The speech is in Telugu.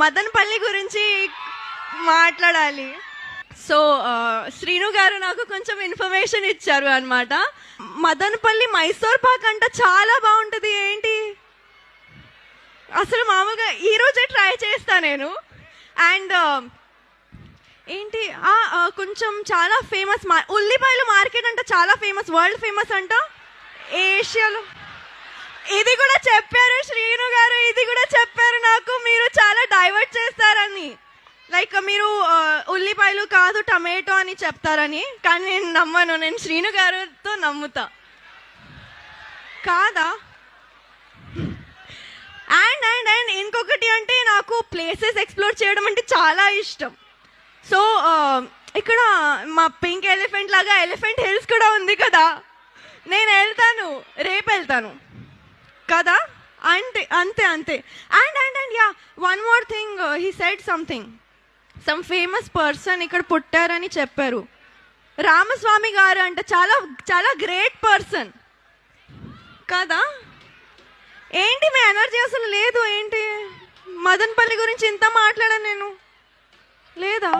మదనపల్లి గురించి మాట్లాడాలి. సో శ్రీను గారు నాకు కొంచెం ఇన్ఫర్మేషన్ ఇచ్చారు అనమాట. మదనపల్లి మైసూర్ పాక్ అంట చాలా బాగుంటుంది. ఏంటి అసలు మామూలుగా ఈరోజే ట్రై చేస్తా నేను. అండ్ ఏంటి కొంచెం చాలా ఫేమస్ ఉల్లిపాయలు మార్కెట్ అంట, చాలా ఫేమస్, వరల్డ్ ఫేమస్ అంట ఏషియాలో. ఇది కూడా చెప్పారు శ్రీను గారు, ఇది కూడా చెప్పారు నాకు, మీరు చాలా డైవర్ట్ చేస్తారని. లైక్ మీరు ఉల్లిపాయలు కాదు టమాటో అని చెప్తారని. కానీ నేను నమ్మను, నేను శ్రీను గారితో నమ్ముతా. కాదా? అండ్ అండ్ అండ్ ఇంకొకటి అంటే నాకు ప్లేసెస్ ఎక్స్ప్లోర్ చేయడం అంటే చాలా ఇష్టం. సో ఇక్కడ మా పింక్ ఎలిఫెంట్ లాగా ఎలిఫెంట్ హిల్స్ కూడా ఉంది కదా, నేను వెళ్తాను, రేపు వెళ్తాను కదా. అంతే అంతే అంతే. And and and yeah, one more thing, he said something, some famous person ఇక్కడ పుట్టారని చెప్పారు. రామస్వామి గారు అంట, చాలా చాలా గ్రేట్ పర్సన్ కదా. ఏంటి మీ ఎనర్జీ అసలు లేదు ఏంటి? మదనపల్లి గురించి ఇంత మాట్లాడాను నేను, లేదా?